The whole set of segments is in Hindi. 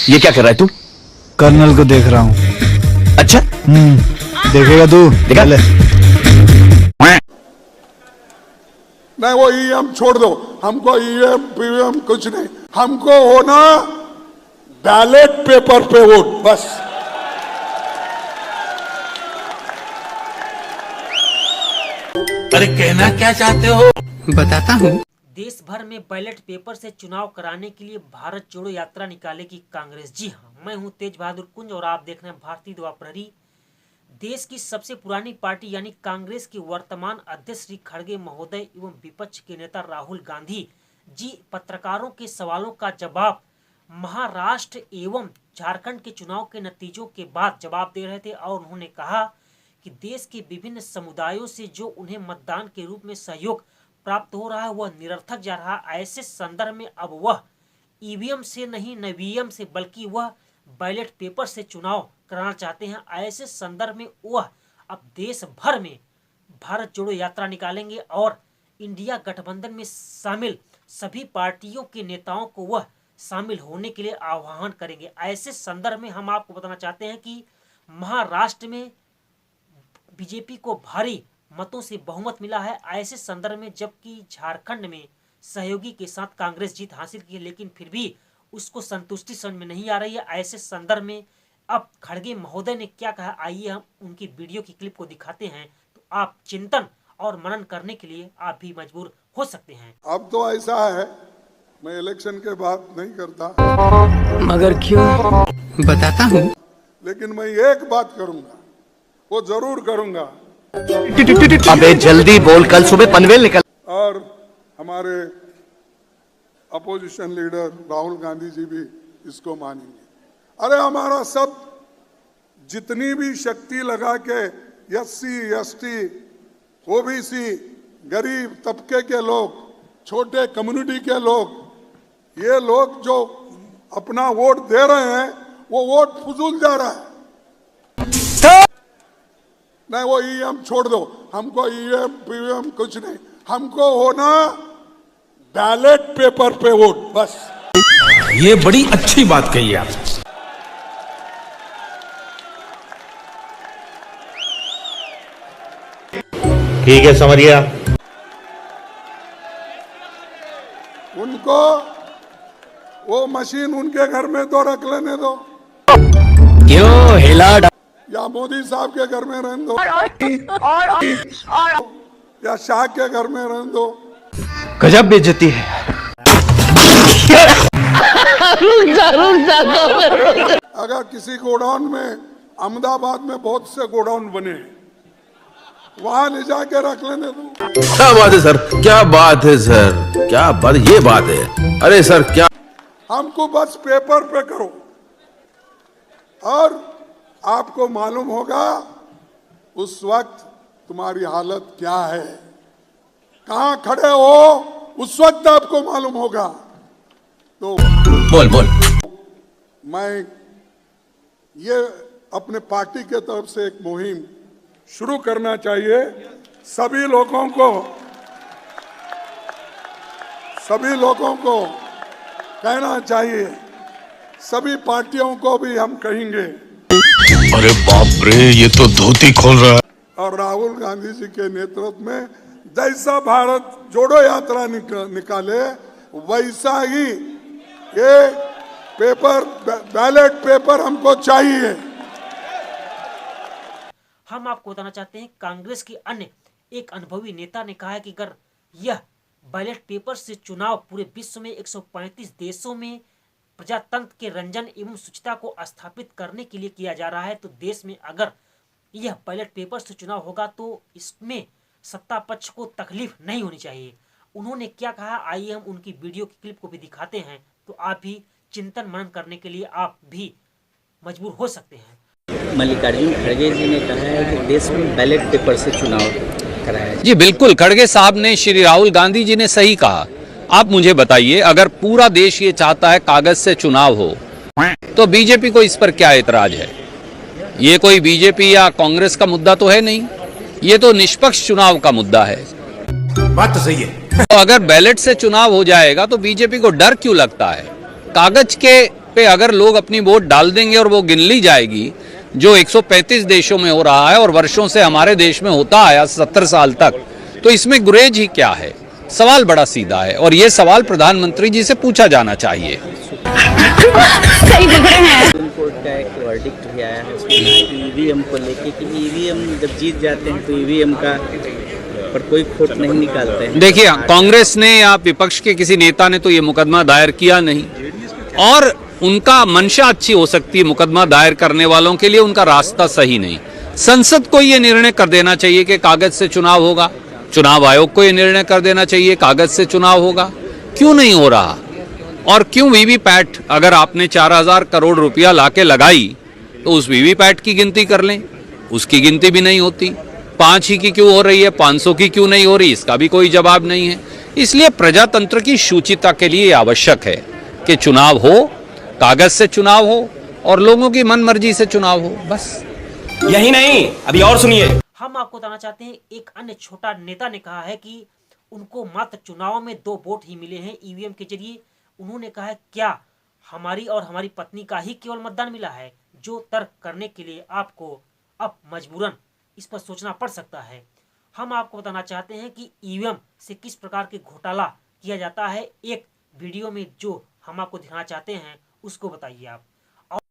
ये क्या कर रहा है तू? कर्नल को देख रहा हूँ। अच्छा देखेगा तू? देखा ले। नहीं, वो ईएम छोड़ दो, हमको ईएम पीएम कुछ नहीं, हमको होना बैलेट पेपर पे वोट बस। अरे कहना क्या चाहते हो बताता हूँ। देश भर में बैलेट पेपर से चुनाव कराने के लिए भारत जोड़ो यात्रा निकालेगी कांग्रेस। जी हाँ, मैं हूँ तेज बहादुर कुंज और आप देख रहे हैं भारतीय द्वा प्रहरी। देश की सबसे पुरानी पार्टी यानी कांग्रेस के वर्तमान अध्यक्ष श्री खड़गे महोदय एवं विपक्ष के नेता राहुल गांधी जी पत्रकारों के सवालों का जवाब महाराष्ट्र एवं झारखंड के चुनाव के नतीजों के बाद जवाब दे रहे थे और उन्होंने कहा कि देश के विभिन्न समुदायों से जो उन्हें मतदान के रूप में सहयोग प्राप्त हो रहा है वह निरर्थक जा रहा है। ऐसे संदर्भ में अब वह ईवीएम से नहीं ईवीएम से बल्कि वह बैलेट पेपर से चुनाव कराना चाहते हैं। ऐसे संदर्भ में वह अब देश भर में भारत जोड़ो यात्रा निकालेंगे और इंडिया गठबंधन में शामिल सभी पार्टियों के नेताओं को वह शामिल होने के लिए आह्वान करेंगे। ऐसे संदर्भ में हम आपको बताना चाहते हैं कि महाराष्ट्र में बीजेपी को भारी मतों से बहुमत मिला है। ऐसे संदर्भ में जबकि झारखंड में सहयोगी के साथ कांग्रेस जीत हासिल की है, लेकिन फिर भी उसको संतुष्टि समझ में नहीं आ रही है। ऐसे संदर्भ में अब खड़गे महोदय ने क्या कहा, आइए हम उनकी वीडियो की क्लिप को दिखाते हैं, तो आप चिंतन और मनन करने के लिए आप भी मजबूर हो सकते हैं। अब तो ऐसा है, मैं इलेक्शन के बाद नहीं करता, मगर क्यों बताता हूँ। लेकिन मैं एक बात करूंगा, वो जरूर करूंगा। अबे जल्दी बोल, कल सुबह पनवेल निकल। और हमारे अपोजिशन लीडर राहुल गांधी जी भी इसको मानेंगे। अरे हमारा सब जितनी भी शक्ति लगा के एससी एसटी ओबीसी गरीब तबके के लोग छोटे कम्युनिटी के लोग ये लोग जो अपना वोट दे रहे हैं वो वोट फजूल जा रहा है। नहीं, वो ईएम छोड़ दो, हमको ईएम पीएम कुछ नहीं, हमको होना बैलेट पेपर पे वोट बस। ये बड़ी अच्छी बात कही आप। ठीक है, समझ गया। उनको वो मशीन उनके घर में तो रख लेने दो, क्यों हिला या मोदी साहब के घर में रहने दो, या शाह के घर में रहने दो। गजब बेइज्जती है। अगर किसी गोडाउन में अहमदाबाद में बहुत से गोडाउन बने वहां ले जाके रख लेने दो। क्या बात है सर, क्या बात है सर, क्या बात, ये बात है। अरे सर क्या, हमको बस पेपर पे करो और आपको मालूम होगा उस वक्त तुम्हारी हालत क्या है, कहां खड़े हो उस वक्त आपको मालूम होगा। तो बोल बोल। मैं ये अपने पार्टी के तरफ से एक मुहिम शुरू करना चाहिए। सभी लोगों को कहना चाहिए, सभी पार्टियों को भी हम कहेंगे। अरे बाप रे, ये तो धोती खोल रहा है। और राहुल गांधी जी के नेतृत्व में जैसा भारत जोड़ो यात्रा निकाले वैसा ही ये पेपर बैलेट पेपर हमको चाहिए। हम आपको बताना चाहते हैं कांग्रेस के अन्य एक अनुभवी नेता ने कहा है कि अगर यह बैलेट पेपर से चुनाव पूरे विश्व में 135 देशों में प्रजातंत्र के रंजन एवं शुचिता को स्थापित करने के लिए किया जा रहा है, तो देश में अगर यह बैलेट पेपर से चुनाव होगा तो इसमें सत्ता पक्ष को तकलीफ नहीं होनी चाहिए। उन्होंने क्या कहा, आइए हम उनकी वीडियो की क्लिप को भी दिखाते हैं, तो आप भी चिंतन मनन करने के लिए आप भी मजबूर हो सकते हैं। मल्लिकार्जुन खड़गे जी ने कहा है कि देश में बैलेट पेपर से चुनाव कराया जाए। जी बिल्कुल, खड़गे साहब ने, श्री राहुल गांधी जी ने सही कहा। आप मुझे बताइए, अगर पूरा देश ये चाहता है कागज से चुनाव हो तो बीजेपी को इस पर क्या एतराज है? ये कोई बीजेपी या कांग्रेस का मुद्दा तो है नहीं, ये तो निष्पक्ष चुनाव का मुद्दा है। बात तो सही है। तो अगर बैलेट से चुनाव हो जाएगा तो बीजेपी को डर क्यों लगता है? कागज के पे अगर लोग अपनी वोट डाल देंगे और वो गिन ली जाएगी, जो 135 देशों में हो रहा है और वर्षों से हमारे देश में होता आया 70 साल तक, तो इसमें गुरेज ही क्या है? सवाल बड़ा सीधा है और ये सवाल प्रधानमंत्री जी से पूछा जाना चाहिए। सुप्रीम कोर्ट का एक वर्डिक्ट भी आया है उसमें ईवीएम को लेके कि ईवीएम जब जीत जाते हैं तो ईवीएम का पर कोई खोट नहीं निकालते हैं। देखिए, कांग्रेस ने या विपक्ष के किसी नेता ने तो ये मुकदमा दायर किया नहीं, और उनका मंशा अच्छी हो सकती है मुकदमा दायर करने वालों के लिए, उनका रास्ता सही नहीं। संसद को ये निर्णय कर देना चाहिए कि कागज से चुनाव होगा, चुनाव आयोग को ये निर्णय कर देना चाहिए कागज से चुनाव होगा। क्यों नहीं हो रहा? और क्यों वीवीपैट, अगर आपने 4000 करोड़ रुपया लाके लगाई तो उस वीवीपैट की गिनती कर लें, उसकी गिनती भी नहीं होती। 5 ही की क्यों हो रही है, 500 की क्यों नहीं हो रही, इसका भी कोई जवाब नहीं है। इसलिए प्रजातंत्र की शुचिता के लिए आवश्यक है कि चुनाव हो, कागज से चुनाव हो और लोगों की मन मर्जी से चुनाव हो, बस। यही नहीं, अभी और सुनिए। हम आपको बताना चाहते हैं, एक अन्य छोटा नेता ने कहा है कि उनको मात्र चुनाव में 2 वोट ही मिले हैं ईवीएम के जरिए। उन्होंने कहा है, क्या हमारी और हमारी पत्नी का ही केवल मतदान मिला है? जो तर्क करने के लिए आपको अब मजबूरन इस पर सोचना पड़ सकता है। हम आपको बताना चाहते हैं कि ईवीएम से किस प्रकार के घोटाला किया जाता है। एक वीडियो में जो हम आपको दिखाना चाहते हैं उसको बताइए आप।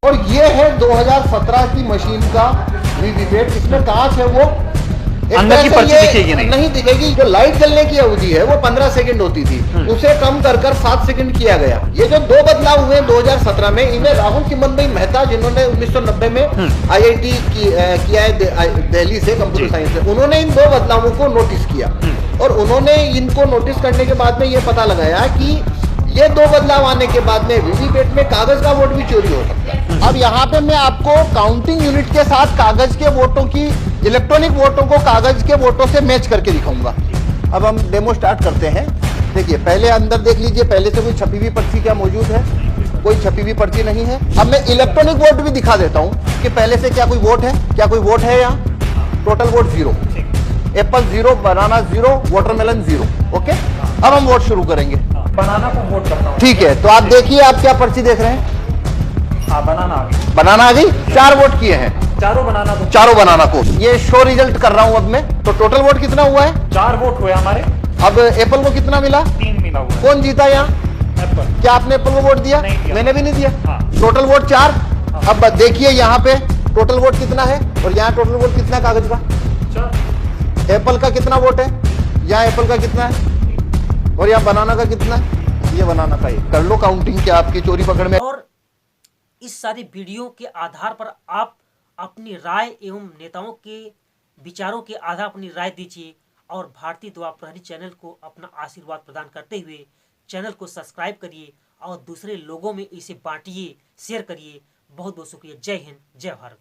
और ये है 2017 की मशीन का वीवीपैट। इसमें कांच है, वो अंदर की पर्ची दिखेगी नहीं दिखेगी। जो लाइट जलने की अवधि है वो 15 सेकंड होती थी, उसे कम कर 7 सेकंड किया गया। ये जो 2 बदलाव हुए 2017 में, इनमें राहुल चिमन भाई मेहता, जिन्होंने 1990 में IIT किया है दिल्ली से, कंप्यूटर साइंस से, उन्होंने इन 2 बदलावों को नोटिस किया और उन्होंने इनको नोटिस करने के बाद में ये पता लगाया कि ये 2 बदलाव आने के बाद में वीवीपैट में कागज का वोट भी चोरी हो सकता है। अब यहाँ पे मैं आपको काउंटिंग यूनिट के साथ कागज के वोटों की, इलेक्ट्रॉनिक वोटों को कागज के वोटों से मैच करके दिखाऊंगा। अब हम डेमो स्टार्ट करते हैं। देखिए, पहले अंदर देख लीजिए, पहले से कोई छपी हुई पर्ची क्या मौजूद है? कोई छपी हुई पर्ची नहीं है। अब मैं इलेक्ट्रॉनिक वोट भी दिखा देता हूँ कि पहले से क्या कोई वोट है, क्या कोई वोट है यहाँ? टोटल वोट 0, एप्पल 0, बनाना 0, वाटरमेलन 0। ओके, अब हम वोट शुरू करेंगे। बनाना को वोट करता हूँ। ठीक है, तो आप देखिए, आप क्या पर्ची देख रहे हैं? हाँ, बनाना आ गई। बनाना आ गई। 4 वोट किए हैं, चारों बनाना को। चारों बनाना को। ये शो रिजल्ट कर रहा हूं अब मैं। तो टोटल वोट कितना हुआ है? 4 वोट हुए हमारे। अब एप्पल को कितना मिला? 3 मिला हुआ। कौन जीता यहाँ? एप्पल। क्या आपने एप्पल को वोट दिया? नहीं दिया। मैंने भी नहीं दिया। हाँ। Total vote 4। अब देखिए यहाँ पे टोटल वोट कितना है और यहाँ टोटल वोट कितना कागज का? 4। एप्पल का कितना वोट है? यहाँ एप्पल का कितना है और यहाँ बनाना का कितना है? ये बनाना का ही। कर लो काउंटिंग, क्या आपकी चोरी पकड़ में। और इस सारी वीडियो के आधार पर आप अपनी राय एवं नेताओं के विचारों के आधार अपनी राय दीजिए और भारतीय दुआ प्रहरी चैनल को अपना आशीर्वाद प्रदान करते हुए चैनल को सब्सक्राइब करिए और दूसरे लोगों में इसे बांटिए, शेयर करिए। बहुत बहुत शुक्रिया। जय हिंद, जय भारत।